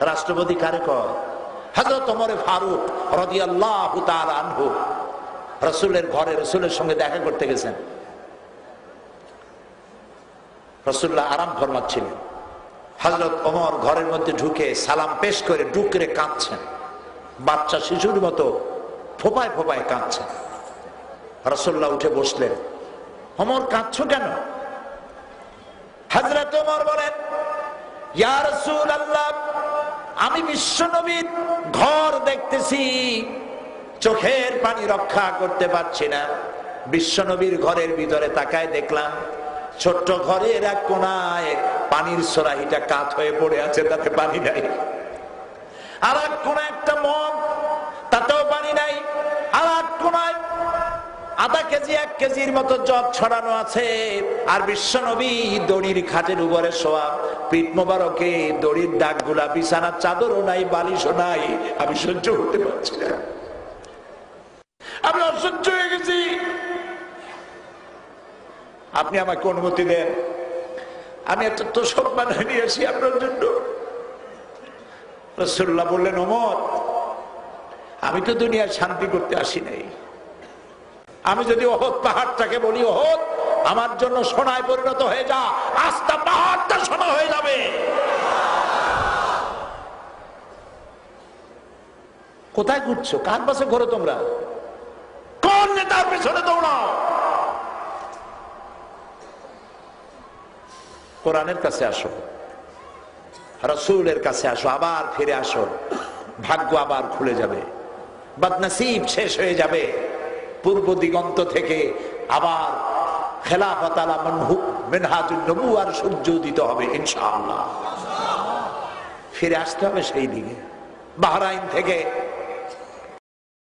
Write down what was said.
রাষ্ট্রপতি কারে কয়? হযরত ওমর ফারুক রাদিয়াল্লাহু তাআলা আনহু রাসূলের ঘরে রাসূলের সঙ্গে দেখা করতে গেছেন। রাসূলুল্লাহ আরাম ফরমাচ্ছিলেন। হযরত ওমর ঘরের মধ্যে ঢুকে সালাম পেশ করে ডুকরে কাঁদছেন, বাচ্চা শিশুর মতো ফোপায় ফোপায় কাঁদছেন। রাসূলুল্লাহ উঠে বসলেন। ওমর কাঁদছো কেন? হযরত ওমর বলেন, ইয়া রাসূলুল্লাহ, আমি বিশ্বনবীর ঘর দেখতেছি, চোখের পানি রক্ষা করতে পারছি না। বিশ্বনবীর ঘরের ভিতরে তাকায় দেখলাম ছোট্ট ঘরের এক কোনায় পানির সরাহিটা কাত হয়ে পড়ে আছে, তাতে পানি নাই। আর এক কোনায় একটা মগ, তাতেও পানি নাই। আর এক কোনায় আধা কেজি 1 কেজির মতো জগ ছড়ানো আছে। আর বিশ্বনবী দড়ির খাটের উপরে শোয়া, পিঠ মোবারকে দড়ির দাগগুলা, বিছানার চাদরও নাই, বালিশও নাই। আমি সহ্য করতে পারছি না, আমি অসহ্য হয়ে গেছি। আপনি আমাকে অনুমতি দেন, আমি একটা তোষক বানিয়ে নিয়ে আসি আপনার জন্য। রাসূলুল্লাহ বললেন, ওমর, আমি তো দুনিয়ার শান্তি করতে আসি নাই। আমি যদি ওহদ পাহাড়টাকে বলি, ওহদ আমার জন্য সোনায় পরিণত হয়ে যা, আস্তা পাহাড়টা সোনা হয়ে যাবে। কোথায় ঘুরছো? কার পাশে ঘোরো তোমরা? কোন নেতার পেছনে দৌড়াও? কোরআনের কাছে আসো, রাসূলের কাছে আসো, আবার ফিরে আসো। ভাগ্য আবার খুলে যাবে, বদনসিব শেষ হয়ে যাবে। পূর্ব দিগন্ত থেকে আবার খেলাফত আলা মিনহাজুন নবুওয়ার সূর্য উদিত হবে ইনশাআল্লাহ। ফিরে আসতে হবে সেই দিকে। বাহরাইন থেকে